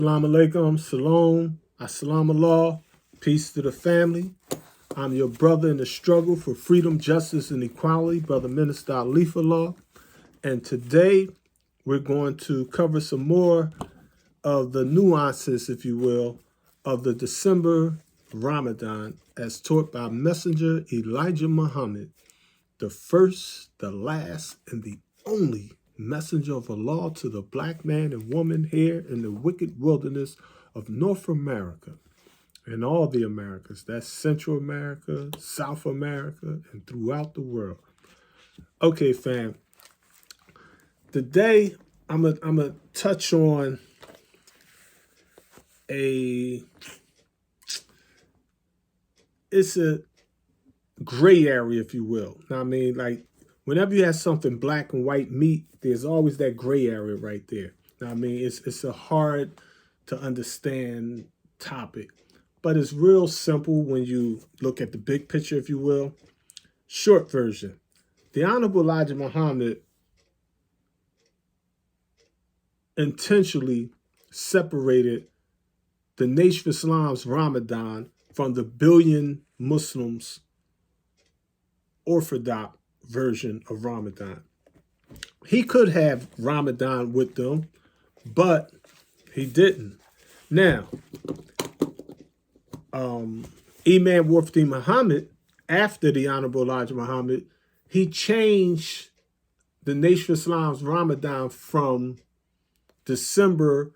Assalamu alaikum, salam, assalamu Allah, peace to the family. I'm your brother in the struggle for freedom, justice, and equality, Brother Minister Alifullah. And today we're going to cover some more of the nuances, if you will, of the December Ramadan as taught by Messenger Elijah Muhammad, the first, the last, and the only messenger of Allah to the black man and woman here in the wicked wilderness of North America and all the Americas. That's Central America, South America, and throughout the world. Okay, fam. Today, I'm gonna touch on it's a gray area, if you will. Now, I mean, like, whenever you have something black and white meat, there's always that gray area right there. Now, I mean, it's a hard to understand topic, but it's real simple when you look at the big picture, if you will. Short version. The Honorable Elijah Muhammad intentionally separated the Nation of Islam's Ramadan from the billion Muslims Orthodox version of Ramadan. He could have Ramadan with them, but he didn't. Now, Imam Wafdi Muhammad, after the Honorable Elijah Muhammad, he changed the Nation of Islam's Ramadan from December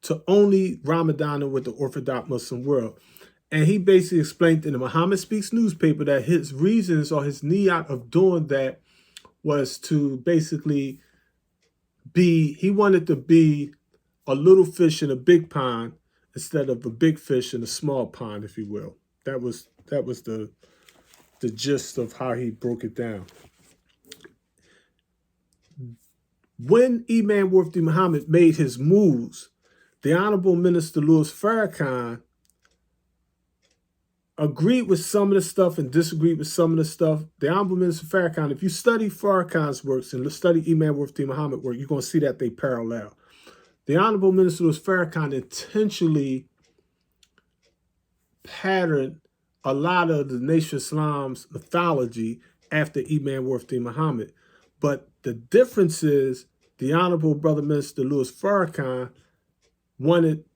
to only Ramadan with the Orthodox Muslim world. And he basically explained in the Muhammad Speaks newspaper that his reasons or his niyat of doing that was to basically he wanted to be a little fish in a big pond instead of a big fish in a small pond, if you will. That was the gist of how he broke it down. When Imam Wafdi Muhammad made his moves, the Honorable Minister Louis Farrakhan agreed with some of the stuff and disagreed with some of the stuff. The Honorable Minister Farrakhan, if you study Farrakhan's works and study Imam Wafdi Muhammad work, you're going to see that they parallel. The Honorable Minister Louis Farrakhan intentionally patterned a lot of the Nation of Islam's mythology after Imam Wafdi Muhammad. But the difference is the Honorable Brother Minister Louis Farrakhan wanted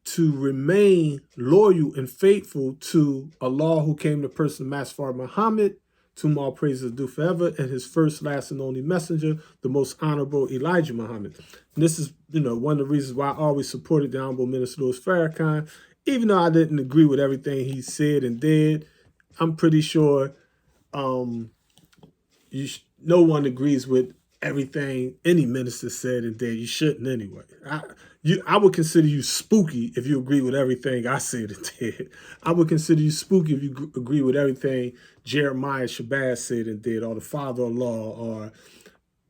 to remain loyal and faithful to Allah, who came the person of Master Muhammad, to whom all praises due forever, and his first, last, and only messenger, the most honorable Elijah Muhammad. And this is, one of the reasons why I always supported the Honorable Minister Louis Farrakhan, even though I didn't agree with everything he said and did. I'm pretty sure no one agrees with everything any minister said and did. You shouldn't anyway. I would consider you spooky if you agree with everything I said and did. I would consider you spooky if you agree with everything Jeremiah Shabazz said and did, or the Father-in-Law, or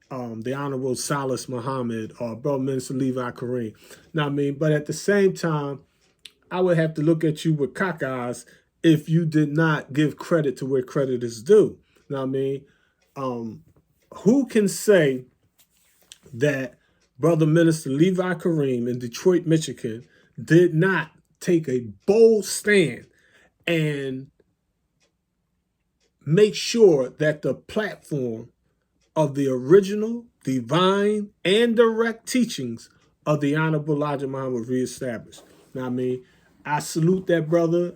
the Honorable Salas Muhammad, or Brother Minister Levi Kareem. Now, I mean, but at the same time, I would have to look at you with cock eyes if you did not give credit to where credit is due. Now, I mean, who can say that Brother Minister Levi Kareem in Detroit, Michigan, did not take a bold stand and make sure that the platform of the original, divine, and direct teachings of the Honorable Elijah Muhammad was reestablished? Now, I mean, I salute that brother.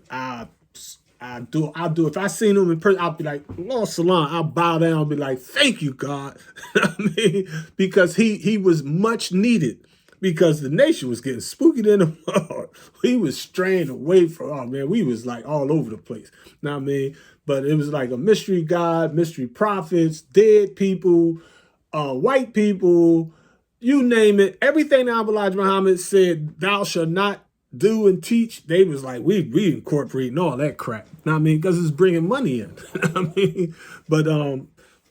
I do. If I seen him in person, I'll be like, Lord Salam. I'll bow down and be like, thank you, God. I mean, because he was much needed, because the nation was getting spooky in the world. He was straying away from, we was like all over the place. Now, I mean, but it was like a mystery God, mystery prophets, dead people, white people, you name it. Everything that Elijah Muhammad said, thou shalt not do and teach, they was like, we incorporating all that crap. Now, I mean, because it's bringing money in. I mean, but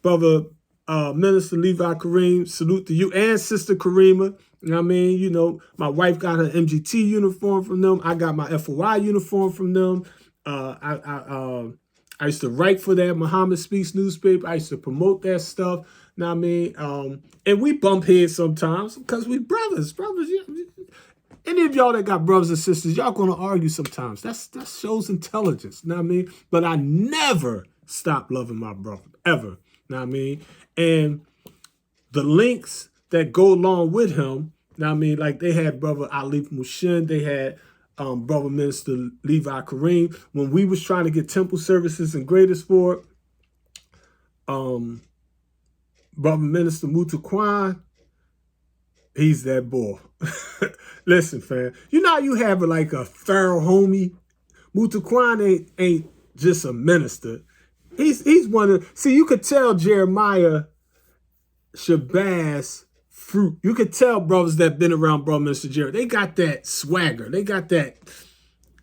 Brother Minister Levi Kareem, salute to you, and Sister Karima. I mean, my wife got her MGT uniform from them. I got my FOI uniform from them. I used to write for that Muhammad Speaks newspaper. I used to promote that stuff. Now, I mean, and we bump heads sometimes because we brothers. Yeah. Any of y'all that got brothers and sisters, y'all gonna argue sometimes. That shows intelligence, you know what I mean? But I never stop loving my brother, ever, you know what I mean? And the links that go along with him, you know what I mean? Like they had brother Alif Mushin, they had brother Minister Levi Kareem. When we was trying to get temple services in Greatersford, brother Minister Mutaquan, he's that boy. Listen, fam. You know how you have like a feral homie? Mutaquan ain't just a minister. He's one of, see, you could tell Jeremiah Shabazz fruit. You could tell brothers that been around brother Minister Jerry. They got that swagger. They got that.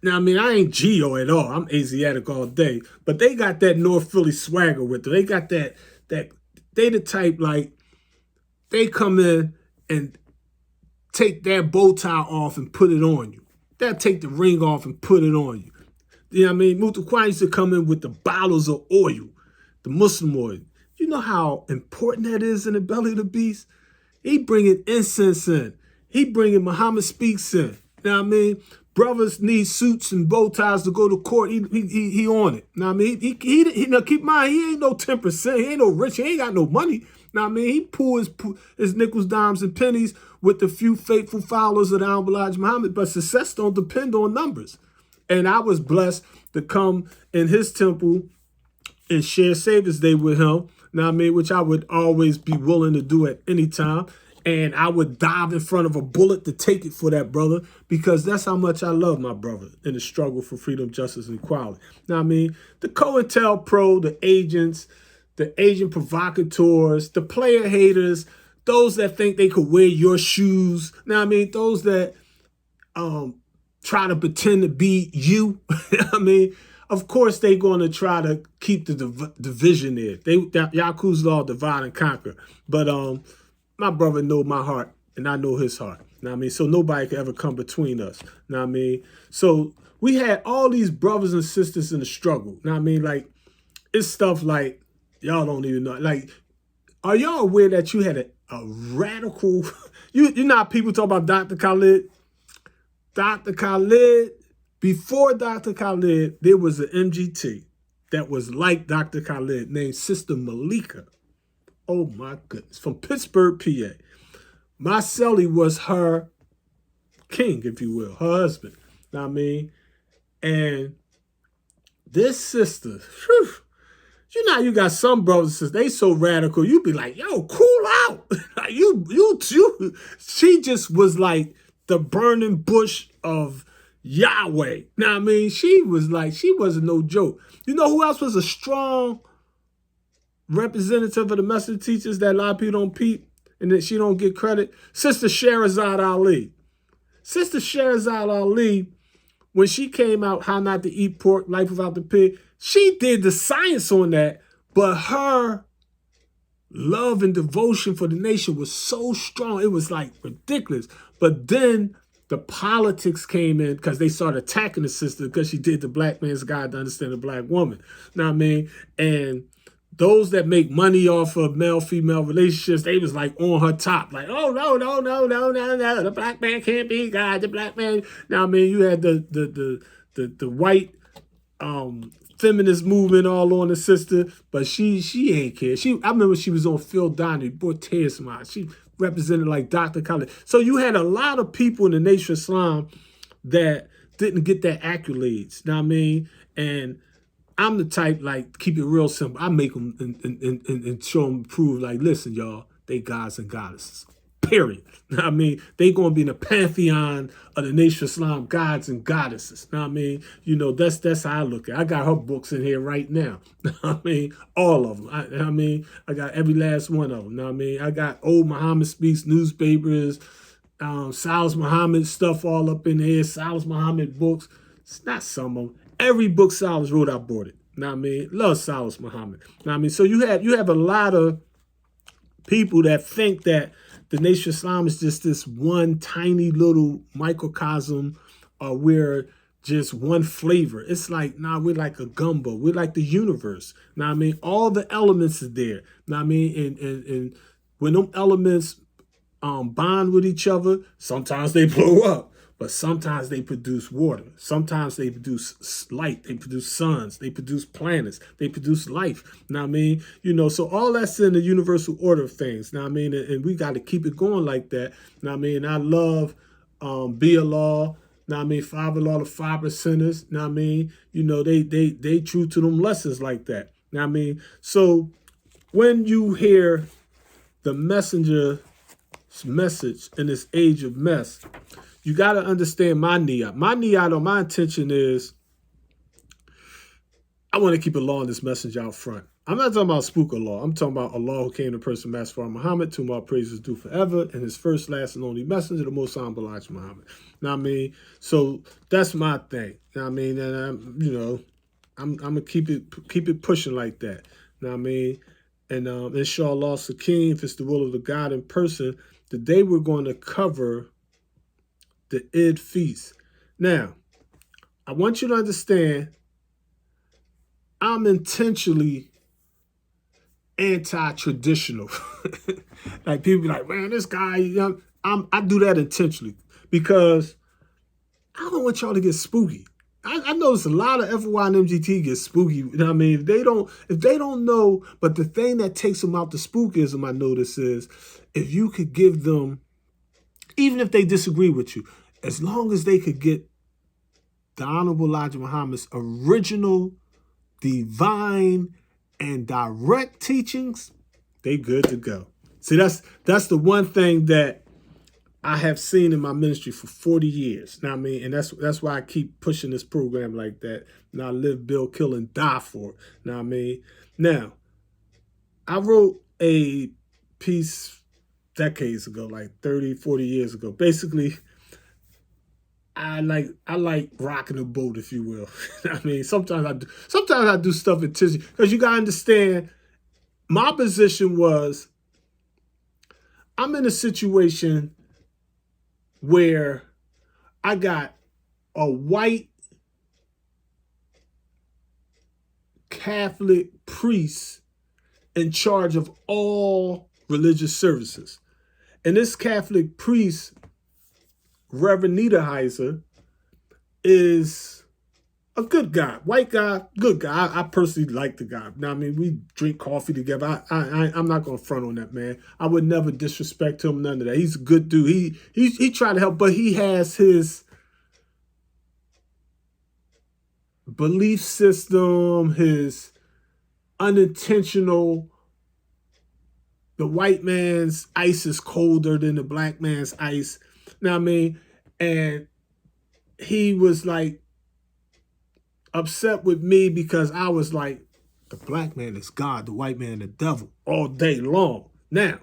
Now, I mean, I ain't Geo at all. I'm Asiatic all day. But they got that North Philly swagger with them. They got that they the type like, they come in and take that bow tie off and put it on you. They'll take the ring off and put it on you. You know what I mean? Mutaquan used to come in with the bottles of oil, the Muslim oil. You know how important that is in the belly of the beast? He bringing incense in. He bringing Muhammad speaks in. You know what I mean? Brothers need suits and bow ties to go to court. He on it. You know what I mean? He now keep in mind, he ain't no 10%. He ain't no rich. He ain't got no money. Now, I mean, he pull his nickels, dimes, and pennies with the few faithful followers of the Honorable Elijah Muhammad, but success don't depend on numbers. And I was blessed to come in his temple and share Savior's Day with him, now I mean, which I would always be willing to do at any time. And I would dive in front of a bullet to take it for that brother, because that's how much I love my brother in the struggle for freedom, justice, and equality. Now, I mean, the COINTELPRO, the agents, the agent provocateurs, the player haters, those that think they could wear your shoes. Now, I mean, those that try to pretend to be you. I mean, of course, they're going to try to keep the division there. Yaku's law, divide and conquer. But my brother know my heart, and I know his heart. Know what I mean? So nobody can ever come between us. Know what I mean? So we had all these brothers and sisters in the struggle. Know what I mean? Like, it's stuff like, y'all don't even know. Like, are y'all aware that you had a radical, you know how people talk about Dr. Khalid? Dr. Khalid, before Dr. Khalid, there was an MGT that was like Dr. Khalid named Sister Malika. Oh my goodness, from Pittsburgh, PA. My cellie was her king, if you will, her husband. Know what I mean? And this sister, whew, you know, you got some brothers and sisters, they so radical, you be like, yo, cool out. Like she just was like the burning bush of Yahweh. Now, I mean, she wasn't no joke. You know who else was a strong representative of the Message teachers that a lot of people don't peep and that she don't get credit? Sister Sherazad Ali. Sister Sherazad Ali, when she came out, How Not to Eat Pork, Life Without the Pig, she did the science on that, but her love and devotion for the nation was so strong. It was like ridiculous. But then the politics came in because they started attacking the sister because she did the black man's guide to understand the black woman. Know what I mean? And those that make money off of male-female relationships, they was like on her top. Like, oh, no. The black man can't be God. The black man. Now, I mean, you had the white feminist movement all on the sister, but she ain't care. I remember she was on Phil Donahue, boy, tears to my eyes. She represented like Dr. Khalid. So you had a lot of people in the Nation of Islam that didn't get that accolades. Know what I mean? And I'm the type, like, keep it real simple. I make them and show them, prove, like, listen, y'all, they gods and goddesses. Period. Know what I mean? They going to be in the pantheon of the Nation of Islam gods and goddesses. Know what I mean? You know, that's how I look at it. I got her books in here right now. Know what I mean? All of them. I mean, I got every last one of them. Know what I mean? I got old Muhammad Speaks newspapers, Silas Muhammad stuff all up in here, Silas Muhammad books. It's not some of them. Every book Silas wrote, I bought it. Know what I mean? Love Silas Muhammad. Know what I mean? So you have a lot of people that think that the Nation of Islam is just this one tiny little microcosm, or we're just one flavor. It's like, nah, we're like a gumbo. We're like the universe. Know what I mean? All the elements are there. Know what I mean? And when them elements bond with each other, sometimes they blow up. But sometimes they produce water. Sometimes they produce light. They produce suns. They produce planets. They produce life. Now I mean, so all that's in the universal order of things. Now I mean, and we got to keep it going like that. Now I mean, I love Be a Law. Now I mean, Five Law, the 5%ers. Now I mean, they true to them lessons like that. Now I mean, so when you hear the messenger's message in this age of mess, you got to understand my niyat. My niyat or my intention is I want to keep Allah and this message out front. I'm not talking about spook Allah. I'm talking about Allah who came to person Master Muhammad, to whom all praises due forever, and his first, last, and only messenger, the most humble Elijah Muhammad. Now I mean, so that's my thing. Now I mean, and I'm gonna keep it pushing like that. Now I mean, and inshallah, Sakim, if it's the will of the God in person, today we're going to cover the Eid feast. Now, I want you to understand, I'm intentionally anti-traditional. Like people be like, man, this guy, I do that intentionally because I don't want y'all to get spooky. I notice a lot of FY and MGT get spooky. You know what I mean? If they don't know, but the thing that takes them out the spookism, I notice, is if you could give them, even if they disagree with you, as long as they could get the Honorable Elijah Muhammad's original, divine, and direct teachings, they good to go. See, that's the one thing that I have seen in my ministry for 40 years. Now I mean, and that's why I keep pushing this program like that. Now I live, build, kill, and die for it. Now I mean, now I wrote a piece decades ago, like 30, 40 years ago. Basically, I like rocking the boat, if you will. I mean, sometimes I do stuff intentionally because you gotta understand. My position was, I'm in a situation where I got a white Catholic priest in charge of all religious services. And this Catholic priest, Reverend Niederheiser, is a good guy, white guy, good guy. I personally like the guy. Now, I mean, we drink coffee together. I'm not gonna front on that, man. I would never disrespect him, none of that. He's a good dude. He tried to help, but he has his belief system, his unintentional. The white man's ice is colder than the black man's ice. Now, I mean, and he was like upset with me because I was like, the black man is God, the white man the devil, all day long. Now,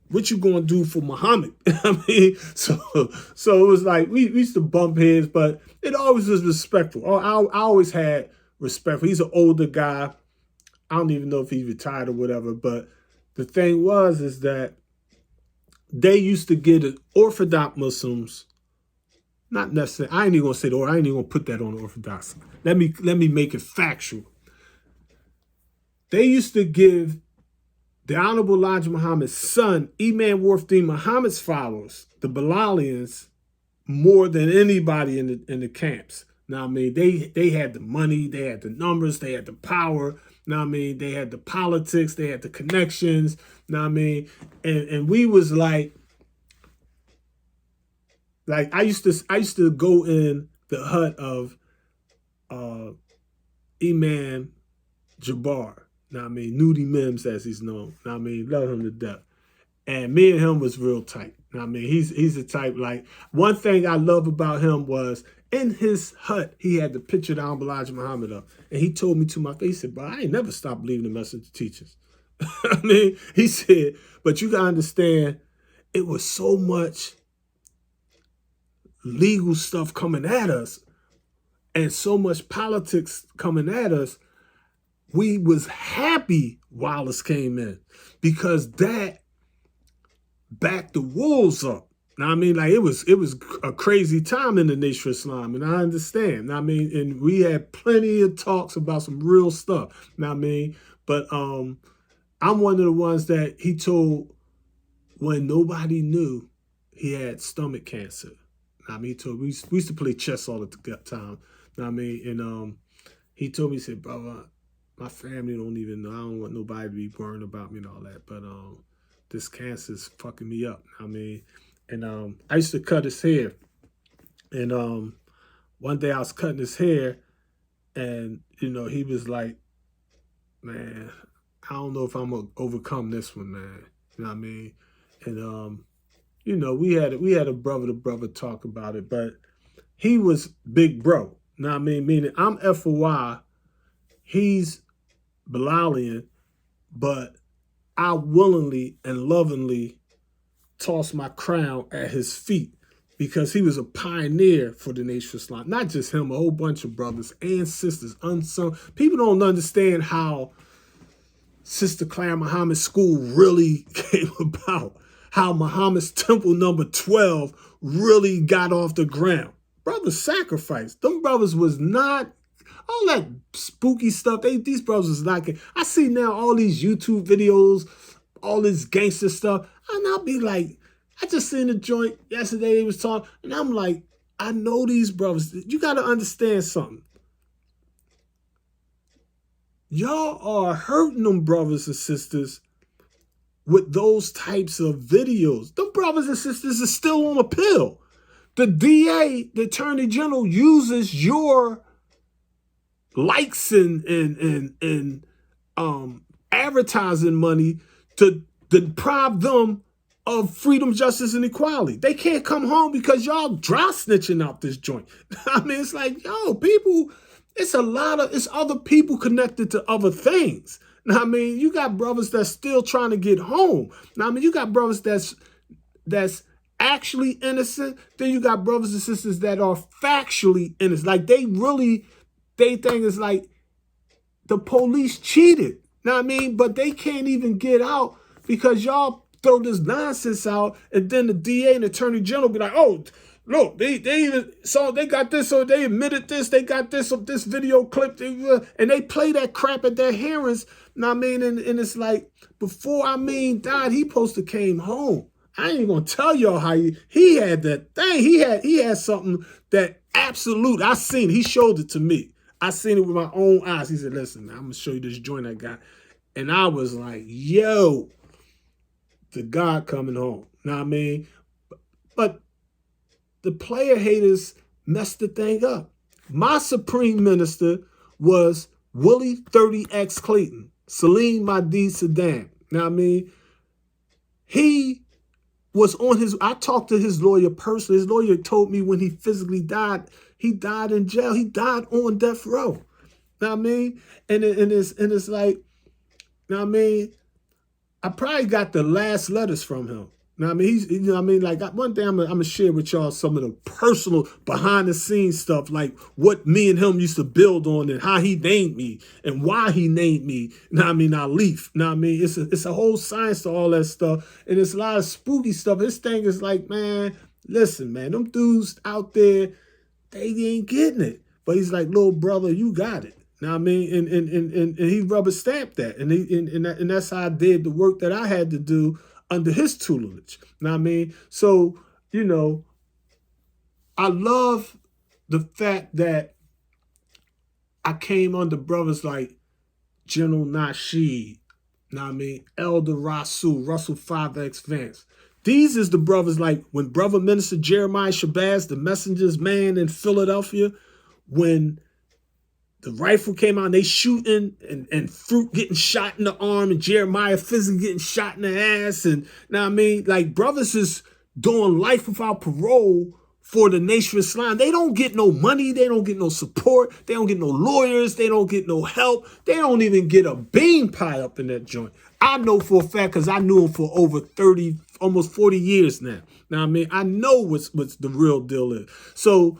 what you gonna do for Muhammad? I mean, so it was like we used to bump heads, but it always was respectful. I always had respect for. He's an older guy. I don't even know if he's retired or whatever, but the thing is that they used to get Orthodox Muslims, not necessarily, I ain't even gonna say I ain't even gonna put that on the Orthodox. Let me make it factual. They used to give the Honorable Elijah Muhammad's son, Imam Warfdeen Muhammad's followers, the Bilalians, more than anybody in the camps. Now I mean, they had the money, they had the numbers, they had the power. Now I mean, they had the politics, they had the connections. Now I mean, and we was like I used to go in the hut of Imam Jabbar. Now I mean, Nudie Mims, as he's known. Now I mean, love him to death. And me and him was real tight. Now I mean, he's the type, like, one thing I love about him was in his hut, he had the picture of Honorable Elijah Muhammad up. And he told me to my face, he said, bro, I ain't never stopped believing the messenger teachers. I mean, he said, but you gotta understand, it was so much legal stuff coming at us and so much politics coming at us. We was happy Wallace came in because that backed the wolves up. Now, I mean, like, it was a crazy time in the Nation of Islam, and I understand. Now, I mean, and we had plenty of talks about some real stuff. Now, I mean, but I'm one of the ones that he told when nobody knew he had stomach cancer. I mean, he told me, we used to play chess all the time. I mean, and he told me, he said, brother, my family don't even know. I don't want nobody to be worrying about me and all that. But this cancer's fucking me up. I mean, and I used to cut his hair. And one day I was cutting his hair, and he was like, man, I don't know if I'm gonna overcome this one, man. You know what I mean? And we had a brother to brother talk about it, but he was big bro. You know what I mean? Meaning I'm FOI, he's Bilalian, but I willingly and lovingly tossed my crown at his feet because he was a pioneer for the Nation of Islam. Not just him, a whole bunch of brothers and sisters, unsung. People don't understand how Sister Clara Muhammad's school really came about, how Muhammad's temple number 12 really got off the ground. Brothers sacrificed. Them brothers was not, all that spooky stuff, these brothers was not, I see now all these YouTube videos, all this gangster stuff, and I'll be like, I just seen a joint yesterday, they was talking, and I'm like, I know these brothers. You got to understand something. Y'all are hurting them brothers and sisters with those types of videos. Them brothers and sisters are still on a pill. The DA, the Attorney General, uses your likes and advertising money to deprive them of freedom, justice, and equality. They can't come home because y'all dry snitching out this joint. I mean, it's like, yo, people, it's other people connected to other things. Now, I mean, you got brothers that's still trying to get home. Now, I mean, you got brothers that's actually innocent. Then you got brothers and sisters that are factually innocent. Like, they think it's like the police cheated. Now, I mean, but they can't even get out because y'all throw this nonsense out, and then the DA and the Attorney General be like, oh, look, they even saw, they got this, so they admitted this, they got this video clip, and they play that crap at their hearings. Now, I mean, and it's like, before Amin died, he supposed to came home. I ain't gonna tell y'all how he had that thing. He had something that absolute, I seen it. He showed it to me. I seen it with my own eyes. He said, listen, man, I'm gonna show you this joint I got. And I was like, yo, the God coming home. Now, I mean, but the player haters messed the thing up. My supreme minister was Willie 30X Clayton, Salim Mahdi Saddam. Now, I mean, he was on his, I talked to his lawyer personally. His lawyer told me when he physically died, he died in jail. He died on death row. Now, I mean, and it's like, now, I mean, I probably got the last letters from him. Now, I mean, like, one thing I'm gonna share with y'all some of the personal behind the scenes stuff, like what me and him used to build on and how he named me and why he named me. Now, I mean, Alif. Now, I mean, it's a whole science to all that stuff, and it's a lot of spooky stuff. His thing is like, man, listen, man, them dudes out there, they ain't getting it. But he's like, little brother, you got it. Now, I mean, and he rubber stamped that, and that's how I did the work that I had to do under his tutelage. Now, I mean, so, I love the fact that I came under brothers like General Nasheed, now, I mean, Elder Russell 5X Vance. These is the brothers like when Brother Minister Jeremiah Shabazz, the messenger's man in Philadelphia, when the rifle came out and they shooting and Fruit getting shot in the arm and Jeremiah physically getting shot in the ass. And now, I mean, like, brothers is doing life without parole for the Nation of Islam. They don't get no money. They don't get no support. They don't get no lawyers. They don't get no help. They don't even get a bean pie up in that joint. I know for a fact because I knew him for over 30, almost 40 years now. Now, I mean, I know what's the real deal is. So,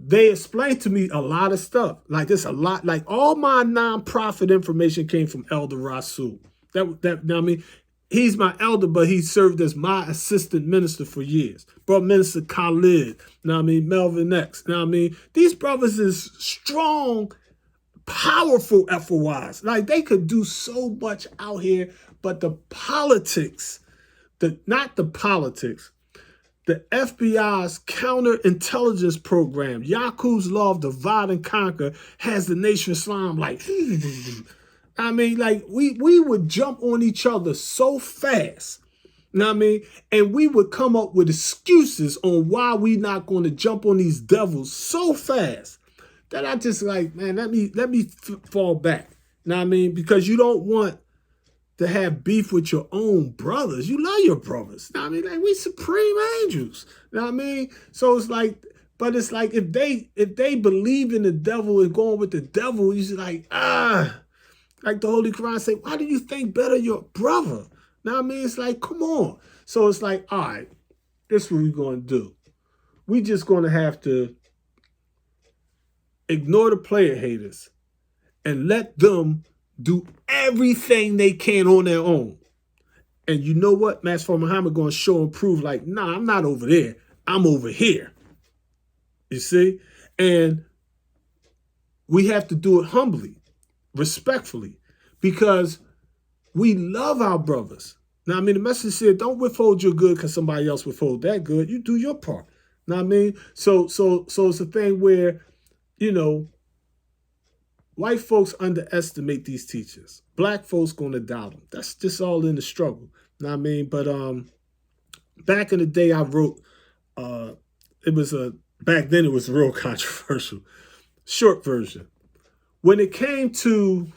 they explained to me a lot of stuff. Like, there's a lot, like all my nonprofit information came from Elder Rasul. Now, I mean, he's my elder, but he served as my assistant minister for years. Brother Minister Khalid, now, I mean, Melvin X. Now, I mean, these brothers is strong, powerful FOIs. Like, they could do so much out here, but the politics, not the politics, the FBI's counterintelligence program, Yakub's law of divide and conquer, has the Nation of Islam like, I mean, like we would jump on each other so fast. You know what I mean? And we would come up with excuses on why we not going to jump on these devils so fast that I just like, man, let me fall back. You know what I mean? Because you don't want to have beef with your own brothers. You love your brothers. You know what I mean? Like, we supreme angels. You know what I mean? So it's like, but it's like if they believe in the devil and going with the devil, you like, like the Holy Quran say, why do you think better of your brother? You know what I mean? It's like, come on. So it's like, all right, this is what we're going to do. We just going to have to ignore the player haters and let them do everything they can on their own. And you know what? Master Muhammad going to show and prove like, nah, I'm not over there. I'm over here. You see? And we have to do it humbly, respectfully, because we love our brothers. Now, I mean, the message said, don't withhold your good because somebody else withhold that good. You do your part. Now, I mean, so it's a thing where, you know, white folks underestimate these teachers. Black folks gonna doubt them. That's just all in the struggle. You know what I mean? But back in the day, I wrote. Back then it was real controversial. Short version. When it came to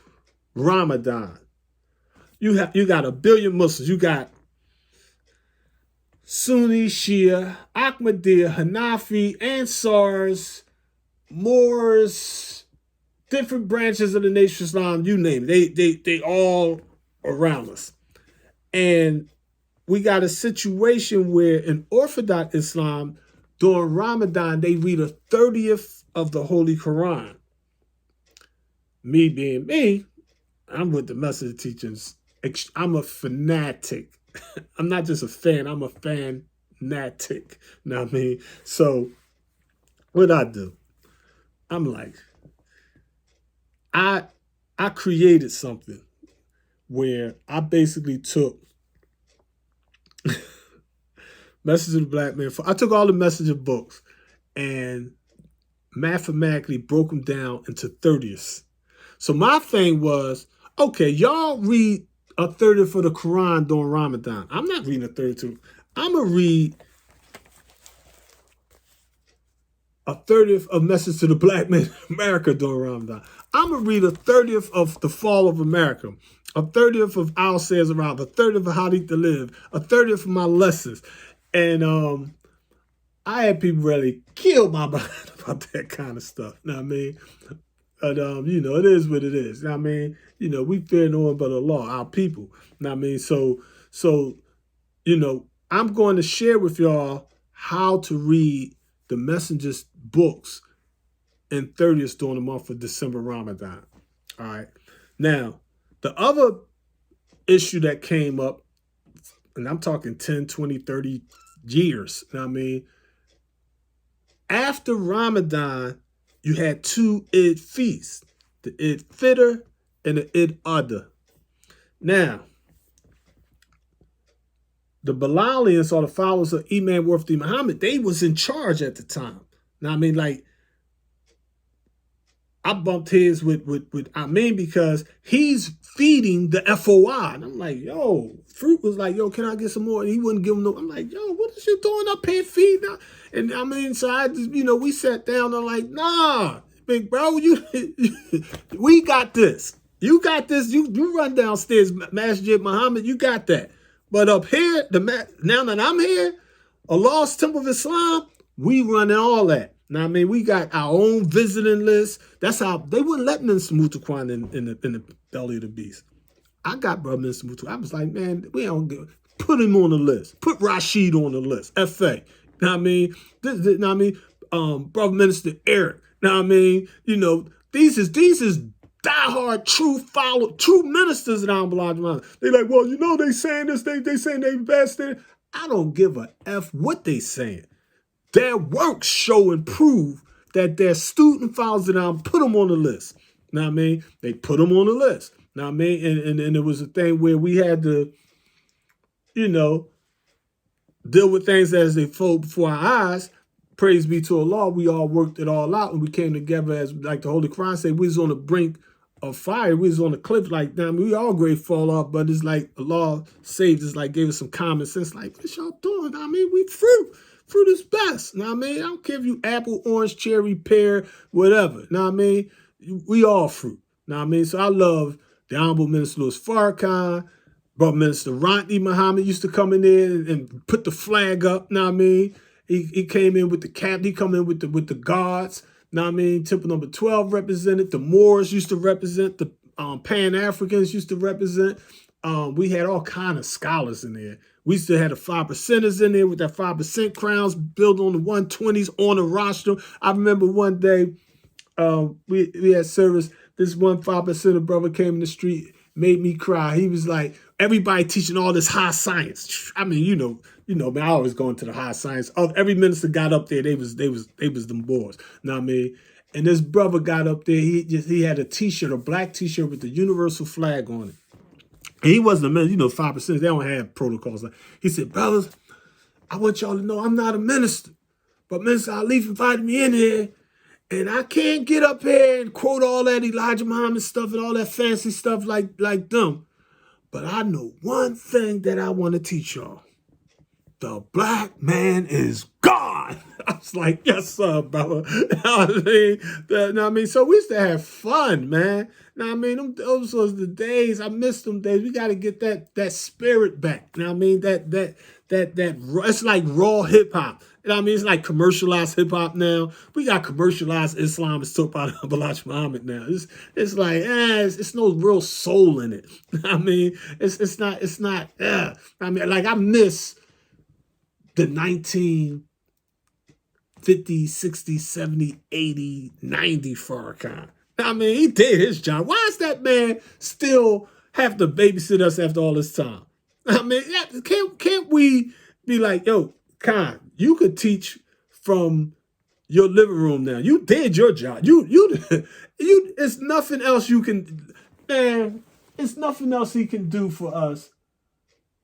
Ramadan, you got a billion Muslims. You got Sunni, Shia, Ahmadiyya, Hanafi, Ansars, Moors, different branches of the Nation of Islam, you name it. They all around us. And we got a situation where in Orthodox Islam, during Ramadan, they read a 30th of the Holy Quran. Me being me, I'm with the message teachings. I'm a fanatic. I'm not just a fan, I'm a fanatic. You know what I mean? So what I do, I'm like, I created something where I basically took Message of the Black Man. I took all the Messenger books and mathematically broke them down into 30ths. So my thing was, okay, y'all read a 30th of the Quran during Ramadan. I'm not reading a 30th. I'm going to read a 30th of Message to the Black Man in America during Ramadan. I'm going to read a 30th of The Fall of America, a 30th of Al Says Around, a 30th of How to Eat to Live, a 30th of my lessons. And I had people really kill my mind about that kind of stuff. You know what I mean? But, you know, it is what it is. You know what I mean? You know, we fear no one but Allah, our people. You know what I mean? So, you know, I'm going to share with y'all how to read the Messenger's books in 30th during the month of December Ramadan. All right. Now, the other issue that came up, and I'm talking 10, 20, 30 years, you know what I mean? After Ramadan, you had two Eid feasts, the Eid Fitr and the Eid Adha. Now, the Bilalians, or the followers of Imam Wafdi Muhammad, they was in charge at the time. Now, I mean, like, I bumped heads with Amin because he's feeding the FOI. And I'm like, yo, Fruit was like, yo, can I get some more? And he wouldn't give him no. I'm like, yo, what is you doing up here feeding? And I mean, so I just, you know, we sat down and like, nah, big bro, we got this. You got this. You run downstairs, Masjid Muhammad, you got that. But up here, now that I'm here, Allah's Temple of Islam, we running all that. Now, I mean, we got our own visiting list. That's how they wouldn't let Minister Mutaquan in the belly of the beast. I got Brother Minister Mutaquan. I was like, man, we don't put him on the list. Put Rashid on the list. FA. Now, I mean, now, I mean, Brother Minister Eric. Now, I mean, you know, these is diehard true ministers that I don't belong to. They like, well, you know, they saying this, they saying they best. I don't give a F what they saying. Their works show and prove that their student files that I put them on the list. Now, I mean, they put them on the list. Now, I mean, and it was a thing where we had to, you know, deal with things as they fold before our eyes. Praise be to Allah, we all worked it all out and we came together as, like the Holy Quran say, we was on the brink of fire. We was on the cliff like that. I mean, we all great fall off, but it's like Allah saved us, like gave us some common sense. Like, what y'all doing? I mean, we fruit. Fruit is best. Know what I mean? I don't care if you apple, orange, cherry, pear, whatever. Know what I mean? We all fruit. Know what I mean? So I love the Honorable Minister Louis Farrakhan. Brother Minister Rodney Muhammad used to come in there and put the flag up. Know what I mean? He came in with the cap. He come in with the guards. Know what I mean? Temple number 12 represented. The Moors used to represent. The Pan-Africans used to represent. We had all kind of scholars in there. We still had the 5%ers in there with that 5% crowns built on the 120s on the rostrum. I remember one day we had service. This one 5%er brother came in the street, made me cry. He was like, everybody teaching all this high science. I mean, you know, man, I always go into the high science. Every minister got up there, they was them boys. Know what I mean? And this brother got up there, he had a t-shirt, a black t-shirt with the universal flag on it. And he wasn't a minister, 5%, they don't have protocols. He said, brothers, I want y'all to know I'm not a minister. But Minister Alif invited me in here, and I can't get up here and quote all that Elijah Muhammad stuff and all that fancy stuff like them. But I know one thing that I want to teach y'all. The black man is God. I was like, yes, sir, brother. You know what I mean? So we used to have fun, man. You know what I mean? Those was the days. I miss them days. We got to get that spirit back. You know what I mean? That it's like raw hip hop. You know what I mean? It's like commercialized hip hop now. We got commercialized Islam. It's talked about Elijah Muhammad now. It's like, it's no real soul in it. You know what I mean? It's not. I mean, like I miss the 1950s, 60s, 70s, 80s, 90s Farrakhan. I mean, he did his job. Why does that man still have to babysit us after all this time? I mean, can't we be like, yo, Khan, you could teach from your living room now. You did your job. You it's nothing else you can, man, it's nothing else he can do for us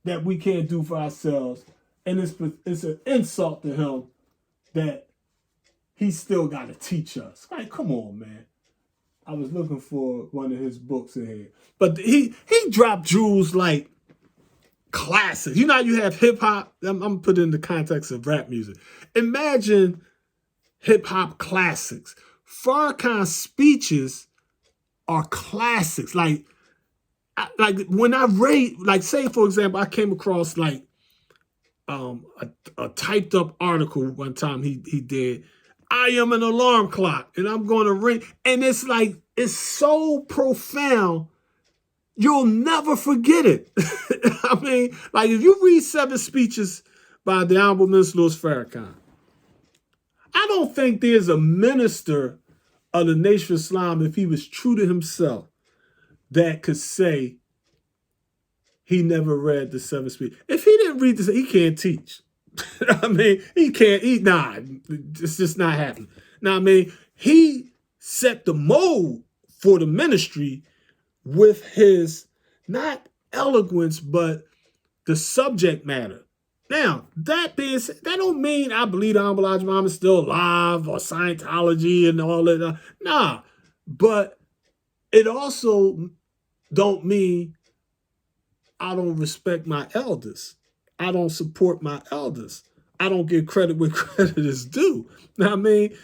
that we can't do for ourselves. And it's an insult to him that he still got to teach us. Like, come on, man. I was looking for one of his books in here. But he dropped jewels like classics. You know how you have hip-hop? I'm putting it in the context of rap music. Imagine hip-hop classics. Farrakhan's speeches are classics. Like when I read, like say, for example, I came across like a typed up article one time he did. I am an alarm clock and I'm going to ring. And it's like, it's so profound. You'll never forget it. I mean, like if you read 7 speeches by the Honorable Minister Louis Farrakhan, I don't think there's a minister of the Nation of Islam, if he was true to himself, that could say he never read the 7 speeches. If he didn't read this, he can't teach. I mean, it's just not happening. Now, I mean, he set the mold for the ministry with his, not eloquence, but the subject matter. Now, that being said, that don't mean I believe the Honorable Elijah Muhammad is still alive or Scientology and all that. Nah, but it also don't mean I don't respect my elders. I don't support my elders. I don't give credit where credit is due. I mean,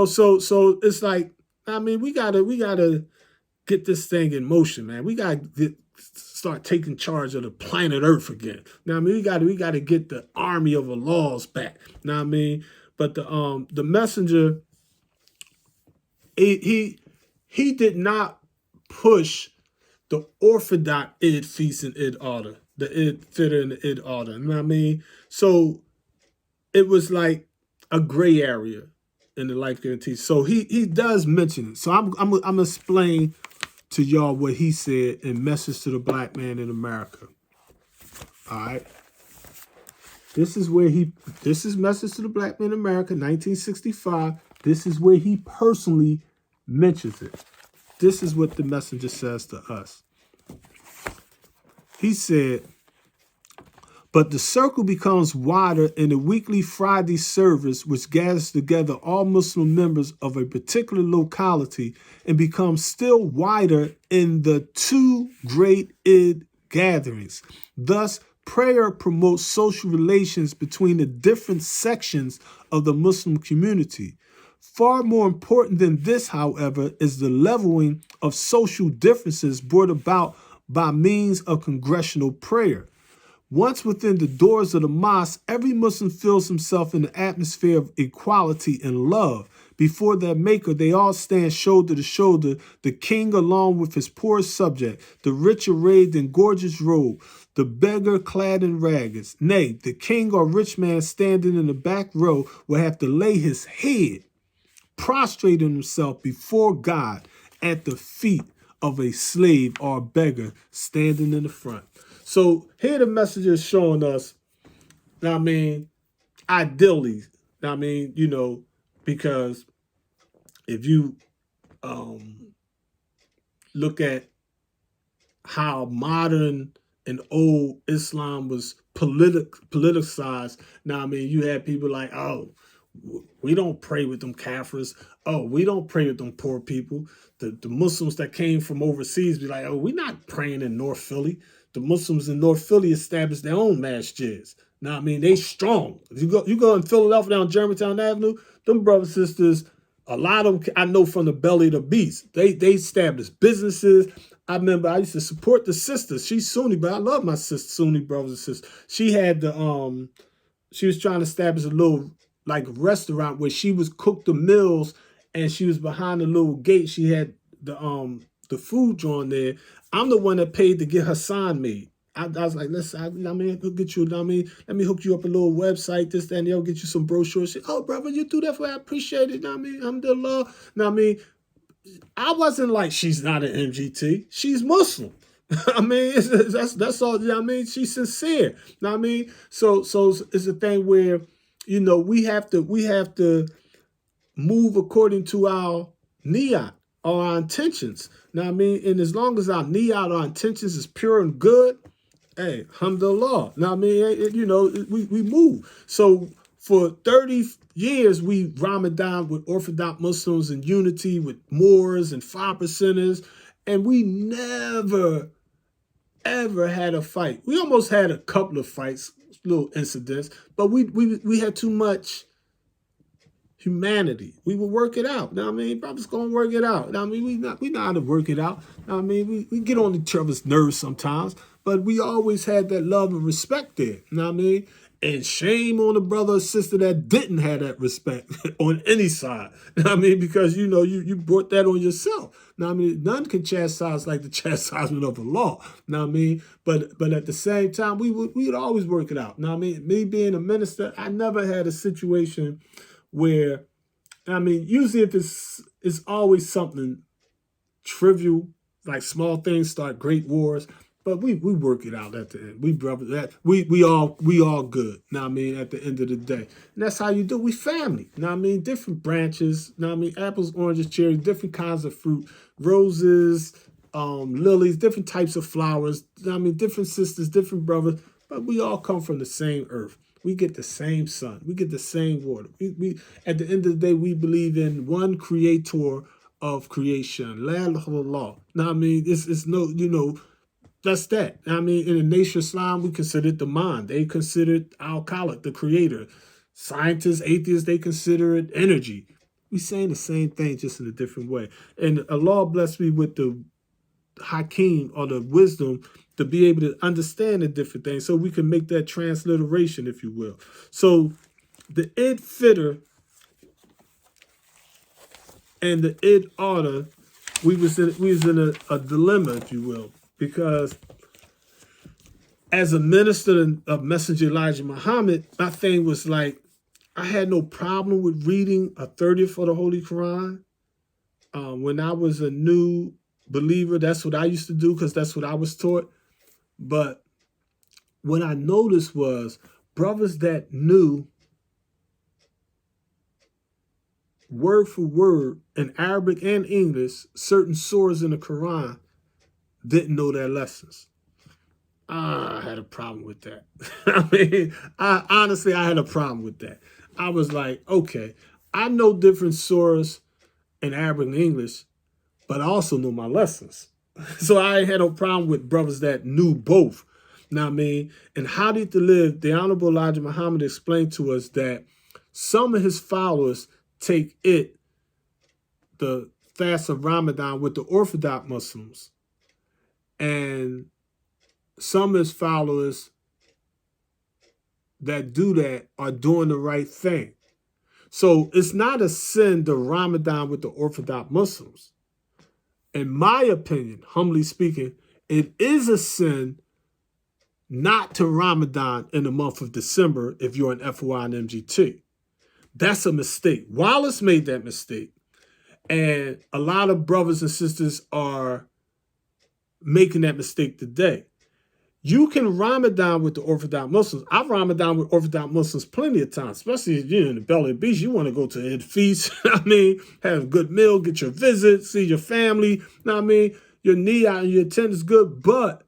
so it's like, I mean, we gotta get this thing in motion, man. We gotta start taking charge of the planet Earth again. Now, I mean, we gotta get the army of Allahs back. Now, I mean, but the messenger, he did not push the orthodox id, feast, and id order, the id fitter and the id order. You know what I mean? So it was like a gray area in the life guarantee. So he does mention it. So I'm gonna explain to y'all what he said in Message to the Black Man in America. All right. This is Message to the Black Man in America, 1965. This is where he personally mentions it. This is what the messenger says to us. He said, But the circle becomes wider in the weekly Friday service, which gathers together all Muslim members of a particular locality, and becomes still wider in the two great Eid gatherings. Thus, prayer promotes social relations between the different sections of the Muslim community. Far more important than this, however, is the leveling of social differences brought about by means of congregational prayer. Once within the doors of the mosque, every Muslim feels himself in the atmosphere of equality and love. Before their maker, they all stand shoulder to shoulder, the king along with his poor subject, the rich arrayed in gorgeous robe, the beggar clad in rags. Nay, the king or rich man standing in the back row will have to lay his head, prostrating himself before God at the feet of a slave or a beggar standing in the front. So here the message is showing us, ideally, because if you look at how modern and old Islam was politicized, you had people like, oh, we don't pray with them Kafirs. Oh, we don't pray with them poor people. The Muslims that came from overseas be like, oh, we're not praying in North Philly. The Muslims in North Philly established their own masjids. They strong. You go in Philadelphia down Germantown Avenue, them brothers and sisters, a lot of them I know from the belly of the beast. They established businesses. I remember I used to support the sisters. She's Sunni, but I love my sister, Sunni brothers and sisters. She had she was trying to establish a little restaurant where she was cook the meals, and she was behind the little gate. She had the food joint there. I'm the one that paid to get her sign made. I was like, listen, we'll get you, let me hook you up a little website, this, that, and they'll get you some brochures. She, oh, brother, you do that for me. I appreciate it. I'm the law. I wasn't like, she's not an MGT. She's Muslim. That's all. She's sincere. So it's a thing where, we have to move according to our niyat or our intentions. And as long as our niyat, our intentions is pure and good, hey, alhamdulillah. We move. So for 30 years, we Ramadan with Orthodox Muslims in unity with Moors and 5%ers, and we never, ever had a fight. We almost had a couple of fights, little incidents, but we had too much humanity. We will work it out. Brothers gonna work it out. We know how to work it out. We get on each other's nerves sometimes, but we always had that love and respect there. And shame on the brother or sister that didn't have that respect on any side. Because you brought that on yourself. None can chastise like the chastisement of the law. But at the same time, we would always work it out. Me being a minister, I never had a situation where, usually if it's always something trivial, like small things start great wars, but we work it out at the end. We all good. At the end of the day, and that's how you do. We family. Different branches. Apples, oranges, cherries, different kinds of fruit, roses, lilies, different types of flowers. Different sisters, different brothers, but we all come from the same earth. We get the same sun. We get the same water. We at the end of the day, we believe in one creator of creation. La ilaha illallah. It's no, that's that. In the nation of Islam, we consider it the mind. They consider it al-Khaliq, the creator. Scientists, atheists, they consider it energy. We saying the same thing, just in a different way. And Allah bless me with the hakim, or the wisdom, to be able to understand the different things, so we can make that transliteration, if you will. So the Eid Fitr and the Eid Order, we was in a dilemma, if you will, because as a minister of Messenger Elijah Muhammad, my thing was like, I had no problem with reading a 30th of the Holy Quran. When I was a new believer, that's what I used to do, because that's what I was taught. But what I noticed was brothers that knew word for word in Arabic and English certain surahs in the Quran didn't know their lessons. I had a problem with that. I mean, I honestly, I had a problem with that. I was like, okay, I know different surahs in Arabic and English, but I also know my lessons. So I had no problem with brothers that knew both. Now I mean, in Hadith to Live, the Honorable Elijah Muhammad explained to us that some of his followers take the fast of Ramadan, with the Orthodox Muslims, and some of his followers that do that are doing the right thing. So it's not a sin to Ramadan with the Orthodox Muslims. In my opinion, humbly speaking, it is a sin not to Ramadan in the month of December if you're an FOI and MGT. That's a mistake. Wallace made that mistake. And a lot of brothers and sisters are making that mistake today. You can Ramadan with the Orthodox Muslims. I've Ramadan with Orthodox Muslims plenty of times, especially if you're in the belly of the beast. You want to go to a feast, I mean, have a good meal, get your visit, see your family, I mean, your niyah and your intent is good, but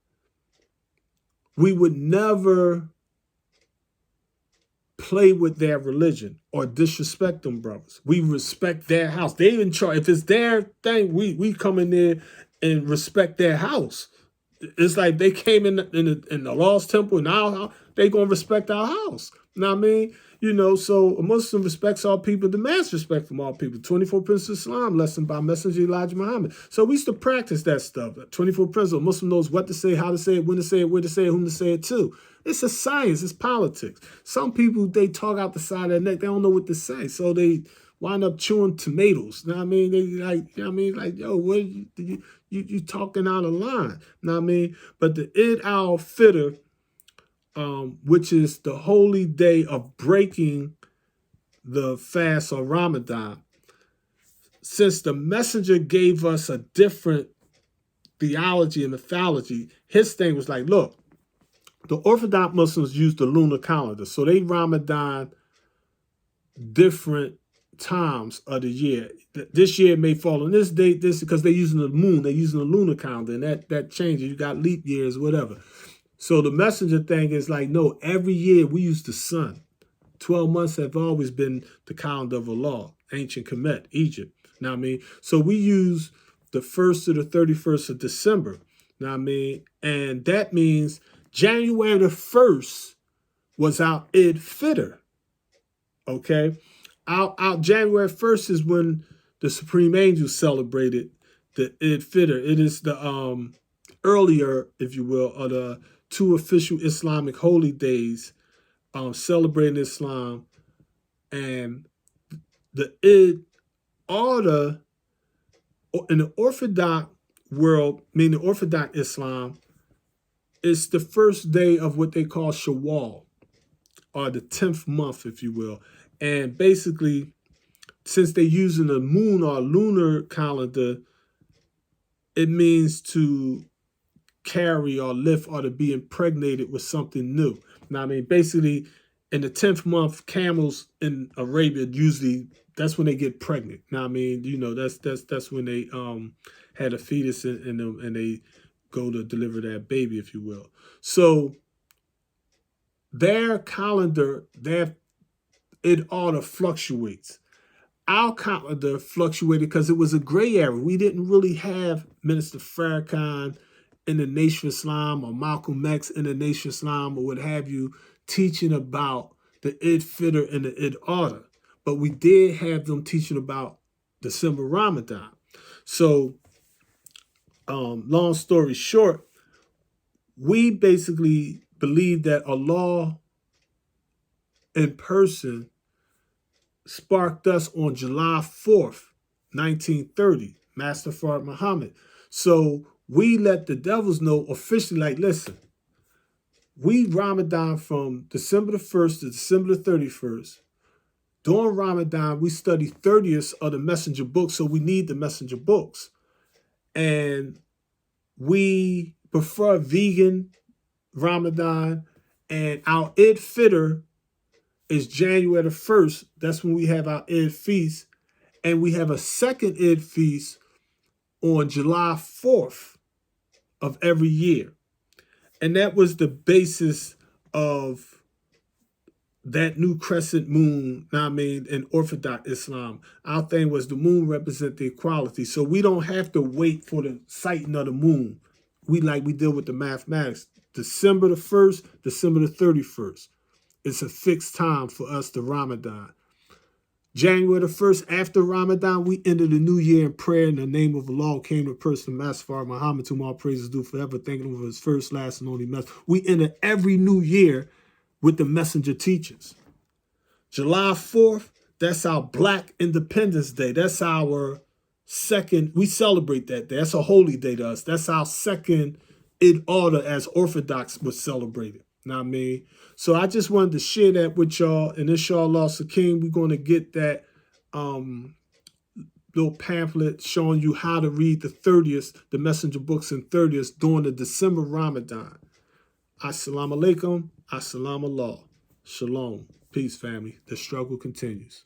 we would never play with their religion or disrespect them brothers. We respect their house. They in charge. If it's their thing, we come in there and respect their house. It's like they came in the lost temple, and our house, they gonna respect our house. You know what I mean? You know, so a Muslim respects all people, demands respect from all people. 24 Principles of Islam, lesson by Messenger Elijah Muhammad. So we used to practice that stuff. 24 Principles. A Muslim knows what to say, how to say it, when to say it, where to say it, whom to say it to. It's a science. It's politics. Some people, they talk out the side of their neck. They don't know what to say, so they wind up chewing tomatoes. You know what I mean? They like, you know what I mean? Like, yo, what you talking out of line. You know what I mean? But the Eid al-Fitr, which is the holy day of breaking the fast or Ramadan, since the messenger gave us a different theology and mythology, his thing was like, look, the Orthodox Muslims use the lunar calendar, so they Ramadan different times of the year. This year may fall on this date, this because they're using the moon, they're using the lunar calendar, and that changes. You got leap years, whatever. So the messenger thing is like, no, every year we use the sun. 12 months have always been the calendar of Allah, ancient Kemet, Egypt. Know what I mean? So we use the 1st to the 31st of December. Know what I mean? And that means January the 1st was our Eid Fitr. Okay? Our January 1st is when the Supreme Angel celebrated the Eid Fitr. It is the earlier, if you will, of the two official Islamic holy days celebrating Islam. And the Eid order in the Orthodox world, meaning Orthodox Islam, is the first day of what they call Shawwal, or the 10th month, if you will. And basically, since they're using the moon or lunar calendar, it means to carry or lift or to be impregnated with something new. Now, I mean, basically, in the 10th month, camels in Arabia usually, that's when they get pregnant. Now, I mean, you know, that's when they had a fetus in them and they go to deliver that baby, if you will. So their calendar, it order fluctuates. Our calendar fluctuated because it was a gray area. We didn't really have Minister Farrakhan in the Nation of Islam or Malcolm X in the Nation of Islam or what have you teaching about the Eid Fitr and the Eid order. But we did have them teaching about December Ramadan. So, long story short, we basically believe that Allah in person sparked us on July 4th, 1930, Master Fard Muhammad. So we let the devils know officially, like, listen, we Ramadan from December the 1st to December the 31st. During Ramadan, we study 30th of the messenger books, so we need the messenger books. And we prefer vegan Ramadan, and our Eid Fitr is January the 1st. That's when we have our Eid feast. And we have a second Eid feast on July 4th of every year. And that was the basis of that new crescent moon, I mean, in Orthodox Islam. Our thing was the moon represent the equality. So we don't have to wait for the sighting of the moon. We deal with the mathematics. December the 1st, December the 31st. It's a fixed time for us to Ramadan. January the 1st, after Ramadan, we enter the new year in prayer in the name of Allah, came the person of Master Muhammad, to whom all praises due forever, thanking him for his first, last, and only message. We enter every new year with the messenger teachings. July 4th, that's our Black Independence Day. That's our second, we celebrate that day. That's a holy day to us. That's our second in order as Orthodox was celebrated. Know what I mean? So I just wanted to share that with y'all. And inshallah, Sakim, we're going to get that little pamphlet showing you how to read the 30th, the messenger books in 30th during the December Ramadan. Assalamu alaikum, assalamu Allah. Shalom. Peace, family. The struggle continues.